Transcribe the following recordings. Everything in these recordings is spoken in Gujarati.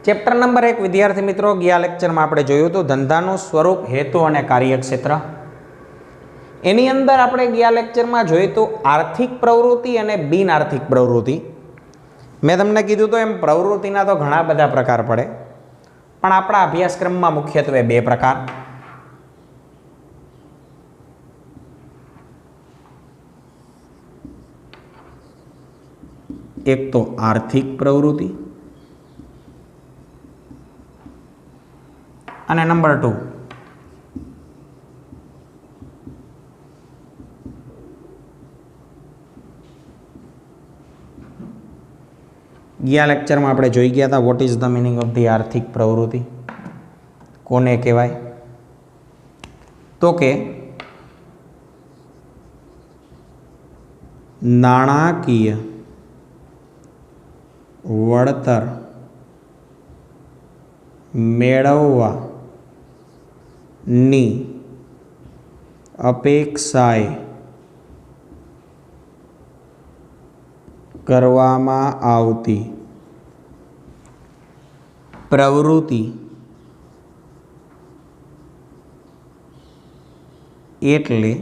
चैप्टर नंबर 1 विद्यार्थी मित्रों गया लेक्चर में आपणे जोयुं तो धंधानुं स्वरूप हेतु और कार्यक्षेत्र। एनी अंदर आपणे गया लेक्चर में जोयुं तो आर्थिक प्रवृत्ति और बिन आर्थिक प्रवृत्ति। मैं तमने कीधुं तो एम प्रवृत्तिना तो घणा बधा प्रकार पड़े, पण आपणा अभ्यासक्रम में मुख्यत्वे बे प्रकार। एक तो आर्थिक प्रवृत्ति અને નંબર 2 ગયા લેક્ચરમાં આપણે જોઈ ગયા હતા what is the meaning of the આર્થિક પ્રવૃત્તિ, કોને કહેવાય? તો કે નાણાકીય વળતર મેળવવા ની અપેક્ષાએ કરવામાં આવતી પ્રવૃત્તિ એટલે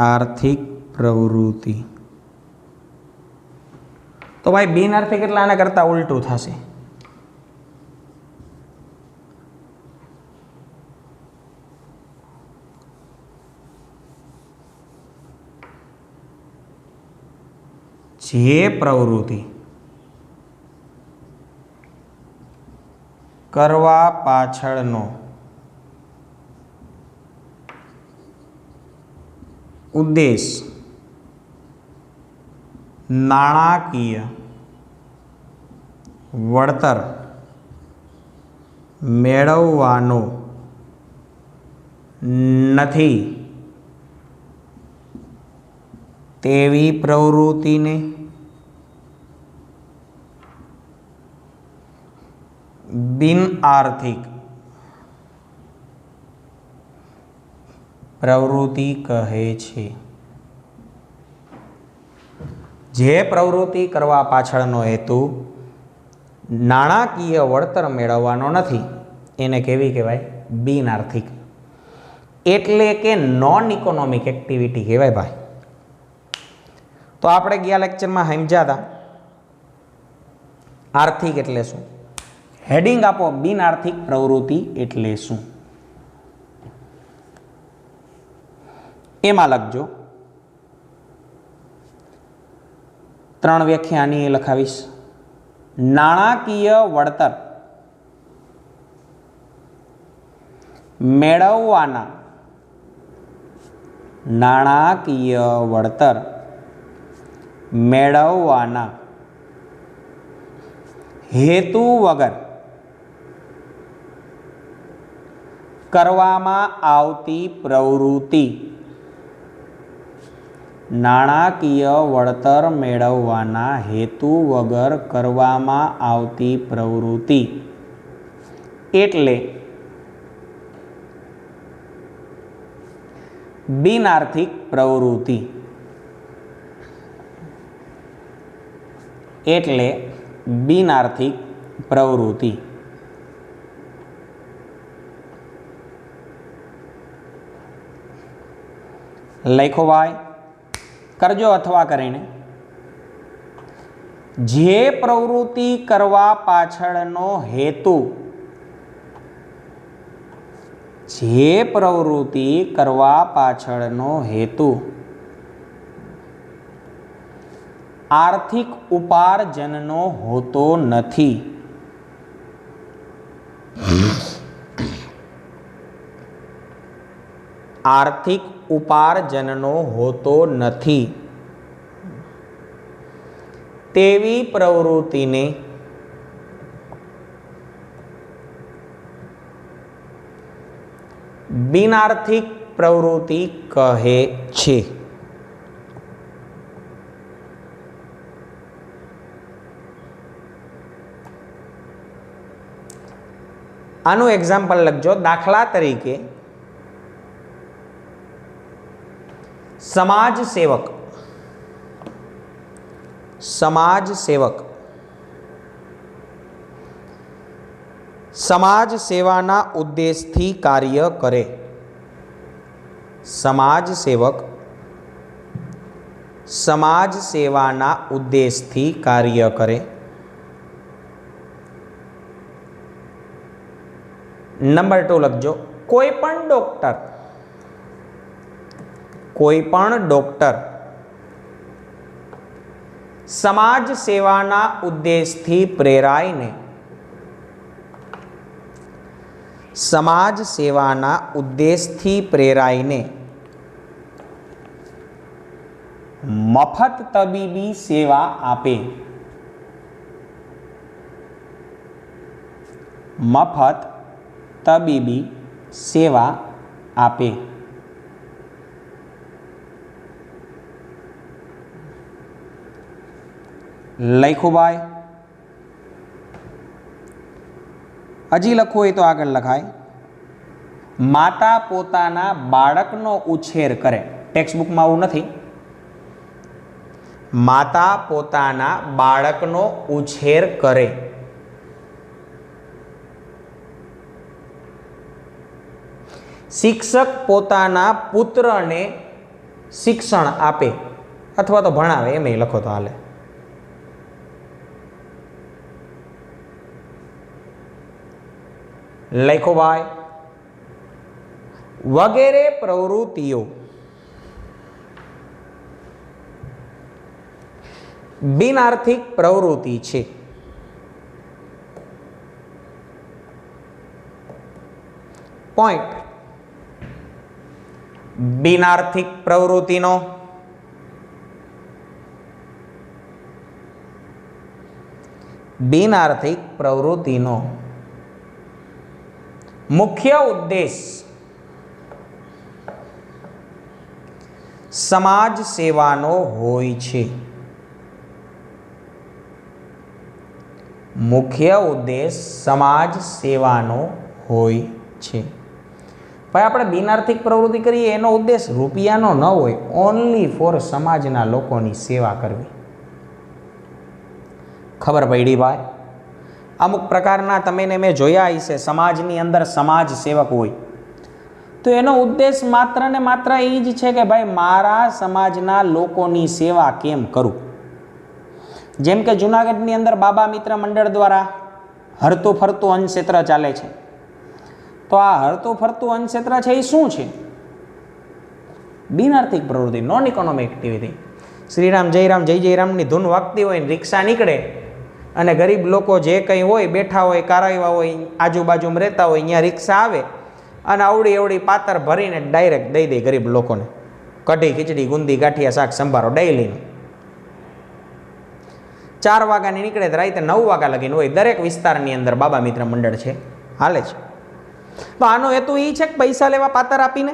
આર્થિક પ્રવૃત્તિ। तो भाई बिन आर्थिक એટલે આના કરતા ઉલટું થશે। જે પ્રવૃત્તિ કરવા પાછળનો ઉદ્દેશ નાણાકીય વળતર મેળવવાનો નથી તેવી પ્રવૃત્તિને બિન આર્થિક પ્રવૃત્તિ કહે છે। જે પ્રવૃત્તિ કરવા પાછળનો હેતુ નાણાકીય વળતર મેળવવાનો નથી એને કેવી કહેવાય? બિન આર્થિક, એટલે કે નોન ઇકોનોમિક એક્ટિવિટી કહેવાય ભાઈ। તો આપણે ગયા લેક્ચરમાં સમજ્યા હતા આર્થિક એટલે શું। હેડિંગ આપો બિન આર્થિક પ્રવૃત્તિ એટલે શું એમાં લખજો। 3 વ્યાખ્યા આની લખાવીશ। નાણાકીય વળતર મેળવવાના નાણાકીય વળતર મેળવવાના હેતુ વગર કરવામાં આવતી પ્રવૃત્તિ। નાણાકીય વળતર મેળવવાના હેતુ વગર કરવામાં આવતી પ્રવૃત્તિ એટલે બિન આર્થિક પ્રવૃત્તિ। એટલે બિન આર્થિક પ્રવૃત્તિ। લખો ભાઈ, કરજો અથવા કરીને। જે પ્રવૃત્તિ કરવા પાછળનો હેતુ જે પ્રવૃત્તિ કરવા પાછળનો હેતુ આર્થિક ઉપાર્જનનો હોતો નથી આર્થિક ઉપાર્જનનો હોતો નથી તેવી પ્રવૃત્તિને બિન આર્થિક પ્રવૃત્તિ કહે છે। આનું એક્ઝામ્પલ લખજો। દાખલા તરીકે समाज सेवक સમાજ સેવક સમાજ સેવાના ઉદ્દેશથી કાર્ય કરે. સમાજ સેવક સમાજ સેવાના ઉદ્દેશથી કાર્ય કરે. નંબર 2 લખજો. કોઈ પણ ડોક્ટર સમાજ સેવાના ઉદ્દેશથી પ્રેરાઈને સમાજ સેવાના ઉદ્દેશથી પ્રેરાઈને મફત તબીબી સેવા આપે. મફત તબીબી સેવા આપે. લખ્યું ભાઈ? હજી લખવું હોય તો આગળ લખાય. માતા પોતાના બાળકનો ઉછેર કરે. ટેક્સ્ટ બુકમાં આવું નથી. માતા પોતાના બાળકનો ઉછેર કરે. શિક્ષક પોતાના પુત્રને શિક્ષણ આપે અથવા તો ભણાવે, એમ લખો તો હાલે. લખો ભાઈ. વગેરે પ્રવૃત્તિઓ બિનઆર્થિક પ્રવૃત્તિ છે. પોઈન્ટ. બિનઆર્થિક પ્રવૃત્તિનો મુખ્ય ઉદ્દેશ સમાજ સેવાનો હોય છે. મુખ્ય ઉદ્દેશ સમાજ સેવાનો હોય છે. ભાઈ આપણે બિનઆર્થિક પ્રવૃત્તિ કરીએ એનો ઉદ્દેશ રૂપિયાનો ન હોય, ઓનલી ફોર સમાજના લોકોની સેવા કરવી. ખબર પડી ભાઈ? અમુક પ્રકારના તમે મેં જોયા હશે સમાજની અંદર સમાજ સેવક હોય તો એનો ઉદ્દેશ માત્ર ને માત્ર એ જ છે કે ભાઈ મારા સમાજના લોકોની સેવા કેમ કરું. જેમ કે જુનાગઢની અંદર બાબા મિત્ર મંડળ દ્વારા હરતું ફરતું અન્નક્ષેત્ર ચાલે છે. તો આ હરતું ફરતું અન્નક્ષેત્ર છે એ શું છે? બિનઆર્થિક પ્રવૃત્તિ, non economic activity. Shriram Jairam જય જયરામની ધૂન વાગતી હોય ને રિક્ષા નીકળે અને ગરીબ લોકો જે કંઈ હોય બેઠા હોય, કારાવ્યા હોય, આજુબાજુમાં રહેતા હોય, અહીંયા રિક્ષા આવે અને આવડી એવડી પાતર ભરીને ડાયરેક્ટ દઈ દે ગરીબ લોકોને. કઢી, ખીચડી, ગુંદી, ગાંઠિયા, શાક, સંભારો ડેઈલીનું. 4 વાગ્યાની નીકળે તો રાતે 9 વાગ્યા લગીને હોય. દરેક વિસ્તારની અંદર બાબા મિત્ર મંડળ છે, હાલે છે. તો આનો હેતુ એ છે કે પૈસા લેવા, પાતર આપીને,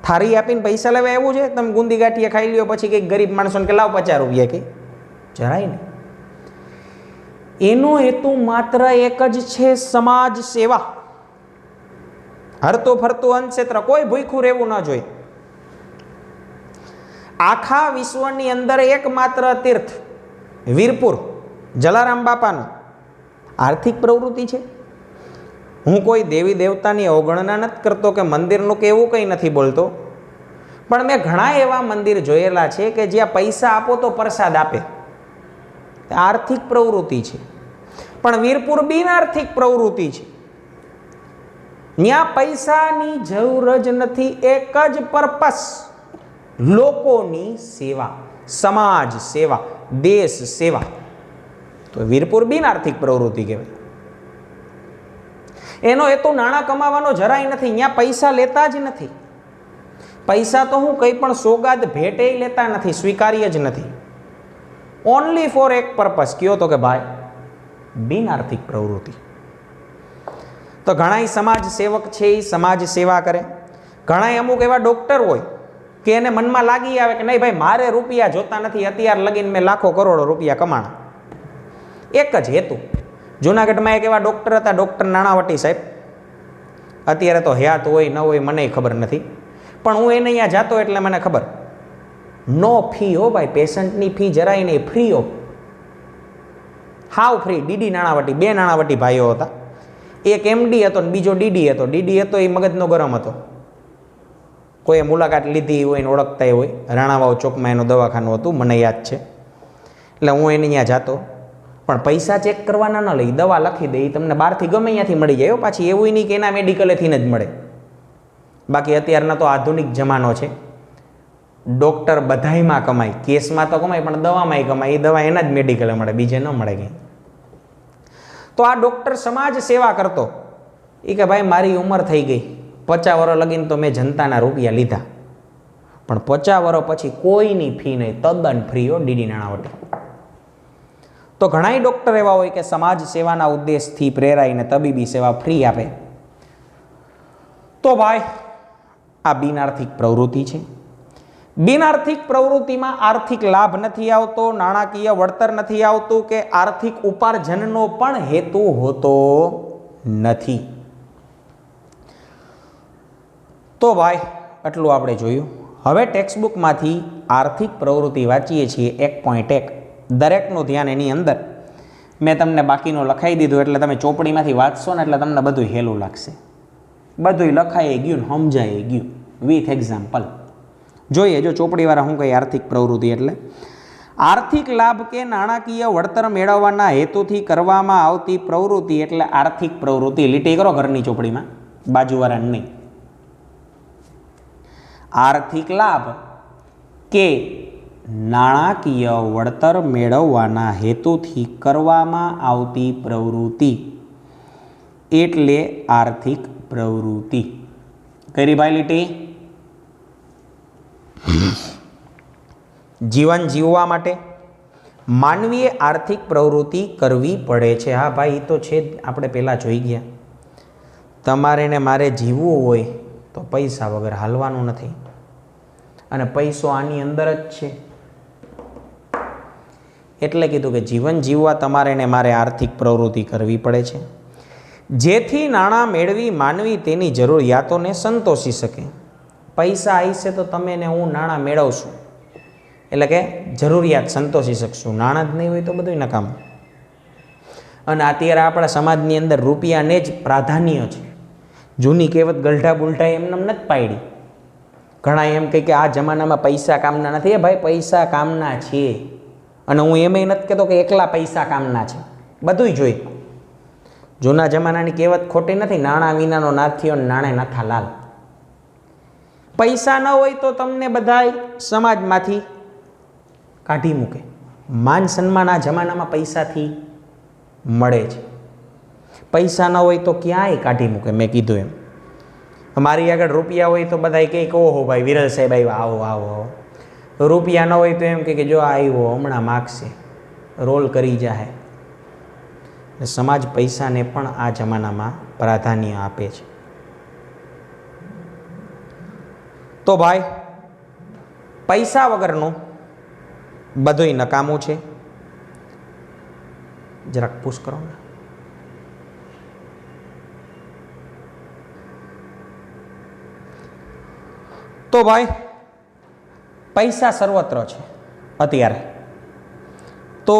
થારી આપીને પૈસા લેવા એવું છે? તમે ગુંદી ગાંઠિયા ખાઈ લ્યો પછી કંઈક ગરીબ માણસોને કે લાવ 50 રૂપિયા કે જરાય ને. એનો હેતુ માત્ર એક જ છે, સમાજ સેવા. હરતો ફરતો અન્નક્ષેત્ર, કોઈ ભૂખ્યું રહેવું ન જોઈએ. આખા વિશ્વની અંદર એકમાત્ર તીર્થ વીરપુર જલારામ બાપાનું આર્થિક પ્રવૃત્તિ છે. હું કોઈ દેવી દેવતાની અવગણના નથી કરતો કે મંદિરનું કે એવું કંઈ નથી બોલતો, પણ મેં ઘણા એવા મંદિર જોયેલા છે કે જ્યાં પૈસા આપો તો પ્રસાદ આપે. આર્થિક પ્રવૃત્તિ છે. પણ વીરપુર બિનઆર્થિક પ્રવૃત્તિ છે. ત્યાં પૈસાની જરૂર જ નથી, એક જ પર્પસ લોકોની સેવા, સમાજ સેવા, દેશ સેવા. તો વીરપુર બિનઆર્થિક પ્રવૃત્તિ કહેવાય. એનો હેતુ નાણાં કમાવાનો જરાય નથી. ત્યાં પૈસા લેતા જ નથી. પૈસા તો હું કંઈ પણ સોગાદ ભેટે લેતા નથી, સ્વીકાર્ય જ નથી. ઓનલી ફોર એક પર્પસ કયો તો કે ભાઈ બિનઆર્થિક પ્રવૃત્તિ. તો ઘણા સમાજ સેવક છે એ સમાજ સેવા કરે. ઘણા અમુક એવા ડોક્ટર હોય કે એને મનમાં લાગી આવે કે નહીં ભાઈ મારે રૂપિયા જોતા નથી, અત્યાર લગીને મેં લાખો કરોડો રૂપિયા કમાણા. એક જ હેતુ. જુનાગઢમાં એક એવા ડોક્ટર હતા, ડોક્ટર નાણાવટી સાહેબ. અત્યારે તો હયાત હોય ન હોય મને ખબર નથી, પણ હું એને અહીંયા જાતો એટલે મને ખબર. નો ફી હો ભાઈ, પેશન્ટની ફી જરાય નહીં, free of, how free. DD Nanavati, બે નાણાવટી ભાઈઓ હતા, એક એમડી હતો ને બીજો ડીડી હતો. ડીડી હતો એ મગજનો ગરમ હતો, કોઈએ મુલાકાત લીધી હોય ને ઓળખતા હોય. રાણાવાવ ચોકમાં એનું દવાખાનું હતું, મને યાદ છે. એટલે હું એને ત્યાં જાતો, પણ પૈસા ચેક કરવાના ન લઈ, દવા લખી દે, એ તમને બહારથી ગમે ત્યાંથી મળી જાય. પાછી એવું નહીં કે એના મેડિકલેથી જ મળે. બાકી અત્યારના તો આધુનિક જમાનો છે, ડૉક્ટર બધાયમાં કમાય, કેસમાં તો કમાય પણ દવામાં કમાય. એ દવા એના જ મેડિકલે મળે, બીજે ન મળે કંઈ. તો આ ડૉક્ટર સમાજ સેવા કરતો. એ કે ભાઈ મારી ઉંમર થઈ ગઈ, 50 વર્ષ લગીને તો મેં જનતાના રૂપિયા લીધા, પણ 50 વર્ષ પછી કોઈની ફી નહીં, તદ્દન ફ્રી હો, ડીડી નાણાવટી. તો ઘણાય ડૉક્ટર એવા હોય કે સમાજ સેવાના ઉદ્દેશથી પ્રેરાઈને તબીબી સેવા ફ્રી આપે. તો ભાઈ આ બિનઆર્થિક પ્રવૃત્તિ છે. બિનઆર્થિક પ્રવૃત્તિમાં આર્થિક લાભ નથી આવતો, નાણાકીય વળતર નથી આવતું, કે આર્થિક ઉપાર્જનનો પણ હેતુ હોતો નથી. તો ભાઈ આટલું આપણે જોયું. હવે ટેક્સ્ટબુકમાંથી આર્થિક પ્રવૃત્તિ વાંચીએ છીએ 1.1. દરેકનું ધ્યાન એની અંદર મેં તમને બાકીનું લખાઈ દીધું, એટલે તમે ચોપડીમાંથી વાંચશો ને એટલે તમને બધું હેલું લાગશે. બધું લખાઈ ગયું ને સમજાઈ ગયું વિથ એક્ઝામ્પલ. જોઈએ જો ચોપડીવાળા શું કહે આર્થિક પ્રવૃત્તિ એટલે. આર્થિક લાભ કે નાણાકીય વળતર મેળવવાના હેતુથી કરવામાં આવતી પ્રવૃત્તિ એટલે આર્થિક પ્રવૃત્તિ. લીટી કરો ઘરની ચોપડીમાં, બાજુવાળાને નહીં. આર્થિક લાભ કે નાણાકીય વળતર મેળવવાના હેતુથી કરવામાં આવતી પ્રવૃત્તિ એટલે આર્થિક પ્રવૃત્તિ. કરી ભાઈ લીટી. જીવન જીવવા માટે માનવીએ આર્થિક પ્રવૃત્તિ કરવી પડે છે. હા ભાઈ, એ તો છે જ, આપણે પહેલાં જોઈ ગયા. તમારે ને મારે જીવવું હોય તો પૈસા વગર હાલવાનું નથી, અને પૈસો આની અંદર જ છે. એટલે કીધું કે જીવન જીવવા તમારે ને મારે આર્થિક પ્રવૃત્તિ કરવી પડે છે, જેથી નાણાં મેળવી માનવી તેની જરૂરિયાતોને સંતોષી શકે. પૈસા આવશે તો તમે ને હું નાણાં મેળવશું, એટલે કે જરૂરિયાત સંતોષી શકશું. નાણાં જ નહીં હોય તો બધું નકામ. અને અત્યારે આપણા સમાજની અંદર રૂપિયાને જ પ્રાધાન્ય છે. જૂની કહેવત ગલઢા બુલઢા એમને નથી પાડી. ઘણા એમ કહે કે આ જમાનામાં પૈસા કામના નથી. એ ભાઈ પૈસા કામના છે, અને હું એમેય નથી કહેતો કે એકલા પૈસા કામના છે, બધુંય જોઈ. જૂના જમાનાની કહેવત ખોટી નથી, નાણાં વિનાનો નાથિયો નાણે નાથા લાલ. પૈસા ન હોય તો તમને બધાય સમાજમાંથી કાઢી મૂકે. માન સન્માન આ જમાનામાં પૈસાથી મળે છે. પૈસા ન હોય તો ક્યાંય કાઢી મૂકે. મેં કીધું એમ, મારી આગળ રૂપિયા હોય તો બધા કંઈક ઓહો ભાઈ વિરલ સાહેબ આવ્યા, આવો આવો આવો. રૂપિયા ન હોય તો એમ કે જો આવ્યો હમણાં માગશે, રોલ કરી જાહે. સમાજ પૈસાને પણ આ જમાનામાં પ્રાધાન્ય આપે છે. તો ભાઈ પૈસા વગરનું બધુંય નકામું છે. જરાક પુશ કરો ને. તો ભાઈ પૈસા સર્વત્ર છે અત્યારે. તો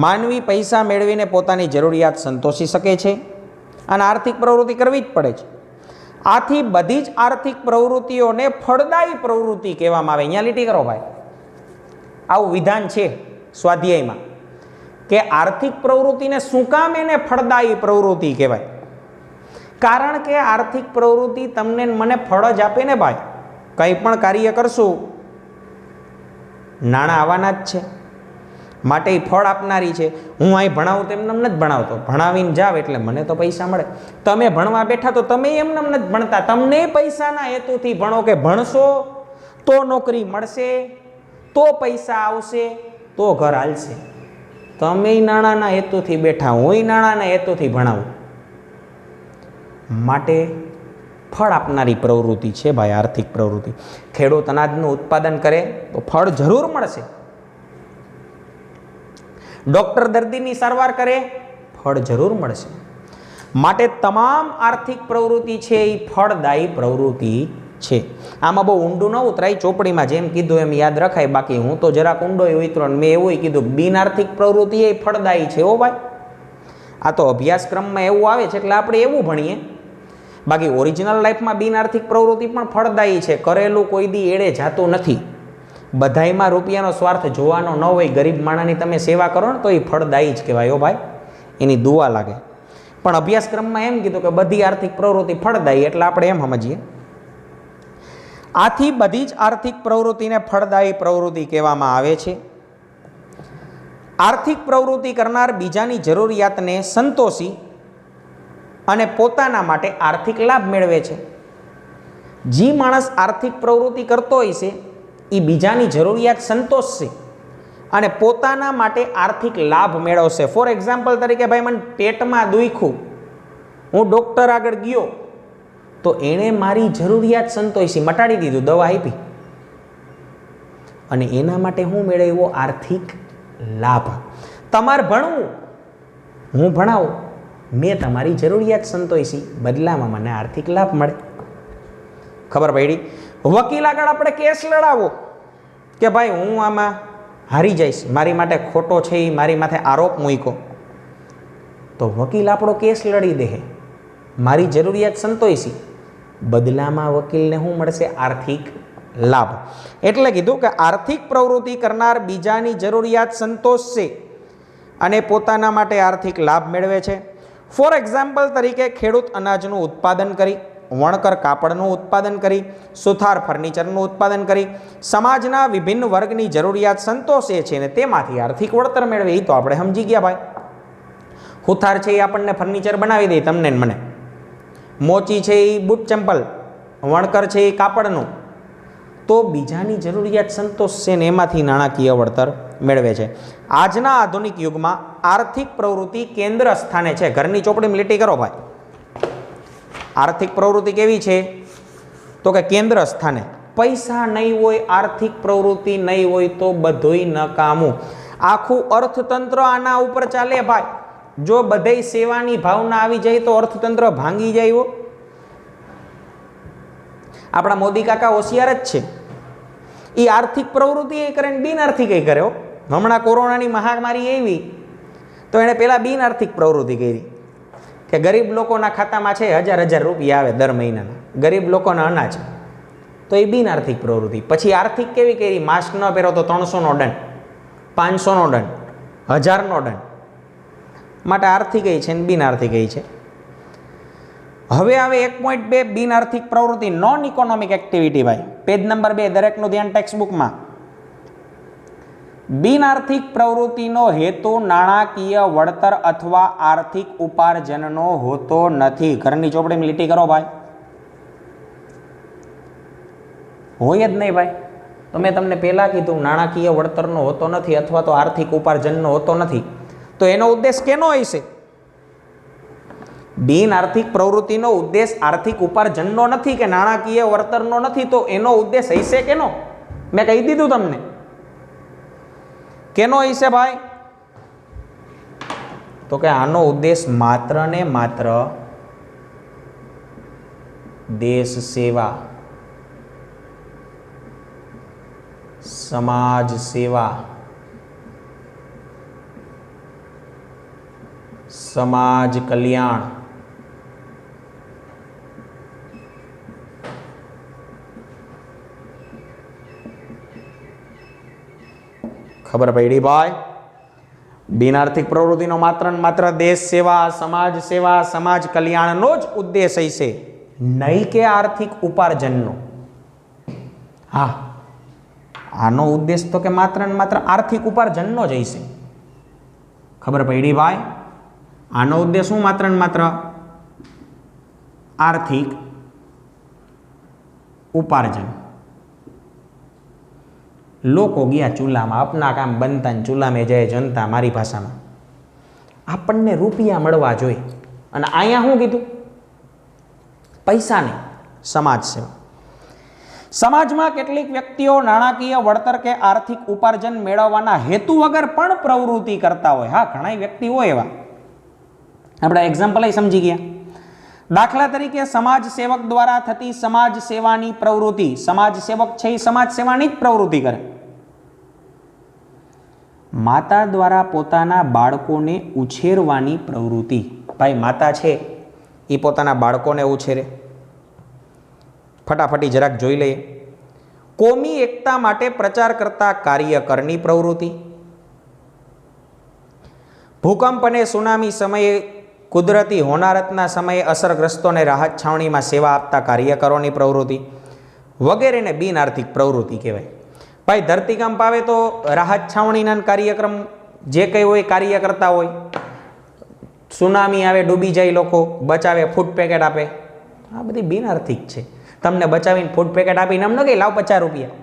માનવી પૈસા મેળવીને પોતાની જરૂરિયાત સંતોષી શકે છે, અને આર્થિક પ્રવૃત્તિ કરવી જ પડે છે. આથી બધી જ આર્થિક પ્રવૃત્તિઓને ફળદાયી પ્રવૃત્તિ કહેવામાં આવે. અહીંયા લીટી કરો ભાઈ. આવું વિધાન છે સ્વાધ્યાયમાં કે આર્થિક પ્રવૃત્તિને શું કામ એને ફળદાયી પ્રવૃત્તિ કહેવાય? કારણ કે આર્થિક પ્રવૃત્તિ તમને મને ફળ જ આપે ને ભાઈ. કંઈ પણ કાર્ય કરશું નાણાં આવવાના જ છે, માટે એ ફળ આપનારી છે. હું અહીં ભણાવું તો એમને નથી ભણાવતો, ભણાવીને જાવ એટલે મને તો પૈસા મળે. તમે ભણવા બેઠા તો તમે એમને નથી ભણતા, તમને પૈસાના હેતુથી ભણો કે ભણશો તો નોકરી મળશે, તો પૈસા આવશે, તો ઘર હાલશે. તમે નાણાંના હેતુથી બેઠા, હું નાણાંના હેતુથી ભણાવું. માટે ફળ આપનારી પ્રવૃત્તિ છે ભાઈ આર્થિક પ્રવૃત્તિ. ખેડૂત અનાજનું ઉત્પાદન કરે તો ફળ જરૂર મળશે. ડૉક્ટર દર્દીની સારવાર કરે, ફળ જરૂર મળશે. માટે તમામ આર્થિક પ્રવૃત્તિ છે એ ફળદાયી પ્રવૃત્તિ છે. આમાં બહુ ઊંડું ન ઉતરાય, ચોપડીમાં જેમ કીધું એમ યાદ રખાય. બાકી હું તો જરાક ઊંડો ઉતરો ને મેં એવું કીધું બિન આર્થિક પ્રવૃત્તિ એ ફળદાયી છે. હો ભાઈ, આ તો અભ્યાસક્રમમાં એવું આવે છે એટલે આપણે એવું ભણીએ. બાકી ઓરિજિનલ લાઈફમાં બિન આર્થિક પ્રવૃત્તિ પણ ફળદાયી છે. કરેલું કોઈ દી એળે જાતું નથી. બધાયમાં રૂપિયાનો સ્વાર્થ જોવાનો ન હોય. ગરીબ માણસની તમે સેવા કરો ને તો એ ફળદાયી જ કહેવાય. હો ભાઈ, એની દુઆ લાગે. પણ અભ્યાસક્રમમાં એમ કીધું કે બધી આર્થિક પ્રવૃત્તિ ફળદાયી, એટલે આપણે એમ સમજીએ. આથી બધી જ આર્થિક પ્રવૃત્તિને ફળદાયી પ્રવૃત્તિ કહેવામાં આવે છે. આર્થિક પ્રવૃત્તિ કરનાર બીજાની જરૂરિયાતને સંતોષી અને પોતાના માટે આર્થિક લાભ મેળવે છે. જે માણસ આર્થિક પ્રવૃત્તિ કરતો હોય છે એ બીજાની જરૂરિયાત સંતોષશે અને પોતાના માટે આર્થિક લાભ મેળવશે. ફોર એક્ઝામ્પલ તરીકે, ભાઈ મને પેટમાં દુખ્યું, હું ડૉક્ટર આગળ ગયો તો એણે મારી જરૂરિયાત સંતોષી, મટાડી દીધું, દવા આપી અને એના માટે હું મેળવ્યો આર્થિક લાભ. તમારે ભણવું, હું ભણાવું, મેં તમારી જરૂરિયાત સંતોષી, બદલામાં મને આર્થિક લાભ મળે. ખબર પડી? વકીલ આગળ આપણે કેસ લડાવો કે ભાઈ હું આમાં હારી જઈશ, મારી માટે ખોટો છે એ મારી માથે આરોપ મૂક્યો, તો વકીલ આપણો કેસ લડી દે, મારી જરૂરિયાત સંતોષી, બદલામાં વકીલને શું મળશે? આર્થિક લાભ. એટલે કીધું કે આર્થિક પ્રવૃત્તિ કરનાર બીજાની જરૂરિયાત સંતોષશે અને પોતાના માટે આર્થિક લાભ મેળવે છે. ફોર એક્ઝામ્પલ તરીકે, ખેડૂત અનાજનું ઉત્પાદન કરી, વણકર કાપડનું ઉત્પાદન કરી, સુથાર ફર્નિચરનું ઉત્પાદન કરી સમાજના વિભિન્ન વર્ગની જરૂરિયાત સંતોષે છે અને તેમાંથી આર્થિક વળતર મેળવે. એ તો આપણે સમજી ગયા ભાઈ. સુથાર છે એ આપણને ફર્નિચર બનાવી દે તમને મને, મોચી છે એ બૂટ ચંપલ, વણકર છે એ કાપડનું, તો બીજાની જરૂરિયાત સંતોષશે ને એમાંથી નાણાકીય વળતર મેળવે છે. આજના આધુનિક યુગમાં આર્થિક પ્રવૃત્તિ કેન્દ્ર સ્થાને છે. ઘરની ચોપડીમાં લીટી કરો ભાઈ. આર્થિક પ્રવૃત્તિ કેવી છે? તો કે કેન્દ્ર સ્થાને. પૈસા નહીં હોય, આર્થિક પ્રવૃત્તિ નહીં હોય તો બધુંય નકામું. આખું અર્થતંત્ર આના ઉપર ચાલે ભાઈ. જો બધે સેવાની ભાવના આવી જાય તો અર્થતંત્ર ભાંગી જાય. આપણા મોદી કાકા હોશિયાર જ છે. એ આર્થિક પ્રવૃત્તિ એ કરે ને બિન આર્થિક એ કરે. હમણાં કોરોનાની મહામારી આવી તો એણે પેલા બિન આર્થિક પ્રવૃત્તિ કરી કે ગરીબ લોકોના ખાતામાં છે 1000 રૂપિયા આવે દર મહિનાના, ગરીબ લોકોના અનાજ, તો એ બિન આર્થિક પ્રવૃત્તિ. પછી આર્થિક કેવી કરી? માસ્ક ન પહેરો તો 300નો દંડ, 500નો દંડ, 1000નો દંડ. માટે આર્થિક છે ને બિન આર્થિક છે. હવે આવે 1.2 બિન આર્થિક પ્રવૃત્તિ, નોન ઇકોનોમિક એક્ટિવિટી. ભાઈ પેજ નંબર 2, દરેકનું ધ્યાન ટેક્સ્ટ બુકમાં. બિન આર્થિક પ્રવૃત્તિનો હેતુ નાણાકીય વળતર અથવા આર્થિક ઉપાર્જનનો હોતો નથી. ઘરની ચોપડીમાં લીટી કરો ભાઈ. હોય જ નહીં ભાઈ. તો મેં તમને પહેલા કીધું નાણાકીય વળતરનો હોતો નથી અથવા તો આર્થિક ઉપાર્જનનો હોતો નથી. તો એનો ઉદ્દેશ કેનો હોય છે? બિન આર્થિક પ્રવૃત્તિનો ઉદ્દેશ આર્થિક ઉપાર્જનનો નથી કે નાણાકીય વળતરનો નથી. તો એનો ઉદ્દેશ હશે કેનો? મેં કહી દીધું તમને કેનો હશે ભાઈ. તો કે આનો ઉદ્દેશ માત્ર ને માત્ર દેશ સેવા, સમાજ સેવા, સમાજ કલ્યાણ, ખબર પડી ભાઈ? બિન આર્થિક પ્રવૃત્તિનો માત્ર ને માત્ર દેશ સેવા, સમાજ સેવા, સમાજ કલ્યાણનો જ ઉદ્દેશ હશે, નહીં કે આર્થિક ઉપાર્જનનો. હા, આનો ઉદ્દેશ તો કે માત્ર ને માત્ર આર્થિક ઉપાર્જનનો જ હશે. ખબર પડી ભાઈ? આનો ઉદ્દેશ શું? માત્ર ને માત્ર આર્થિક ઉપાર્જન. લોકો ગયા ચૂલામાં, અપના કામ બનતા ને ચૂલા મેં જાય જનતા. મારી ભાષામાં આપણને રૂપિયા મળવા જોઈએ. અને અહીંયા શું કીધું? પૈસા નહીં, સમાજ સેવા. સમાજમાં કેટલીક વ્યક્તિઓ નાણાકીય વળતર કે આર્થિક ઉપાર્જન મેળવવાના હેતુ વગર પણ પ્રવૃત્તિ કરતા હોય. હા, ઘણા વ્યક્તિ હોય એવા. આપણે એક્ઝામ્પલ સમજી ગયા. દાખલા તરીકે સમાજ સેવક દ્વારા થતી સમાજ સેવાની પ્રવૃત્તિ, સમાજ સેવક છે એ સમાજ સેવાની જ પ્રવૃત્તિ કરે. માતા દ્વારા પોતાના બાળકોને ઉછેરવાની પ્રવૃત્તિ, ભાઈ માતા છે એ પોતાના બાળકોને ઉછેરે. ફટાફટી જરાક જોઈ લઈએ. કોમી એકતા માટે પ્રચાર કરતા કાર્યકરની પ્રવૃત્તિ. ભૂકંપ અને સુનામી સમયે કુદરતી હોનારતના સમયે અસરગ્રસ્તોને રાહત છાવણીમાં સેવા આપતા કાર્યકરોની પ્રવૃત્તિ વગેરેને બિન આર્થિક પ્રવૃત્તિ કહેવાય. ભાઈ ધરતીકંપ આવે તો રાહત છાવણીના કાર્યક્રમ જે કંઈ હોય કાર્ય કરતા હોય. સુનામી આવે ડૂબી જાય લોકો બચાવે, ફૂડ પેકેટ આપે, આ બધી બિન આર્થિક છે. તમને બચાવીને ફૂડ પેકેટ આપીને એમ ન કે લાવ 50 રૂપિયા.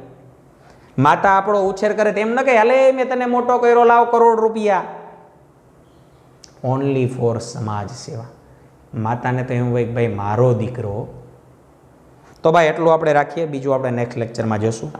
માતા આપણો ઉછેર કરે તેમ ન કે હાલે મેં તને મોટો કર્યો લાવ કરોડ રૂપિયા. ઓનલી ફોર સમાજ સેવા. માતાને તો એમ હોય ભાઈ મારો દીકરો. તો ભાઈ એટલું આપણે રાખીએ, બીજું આપણે નેક્સ્ટ લેક્ચરમાં જોશું.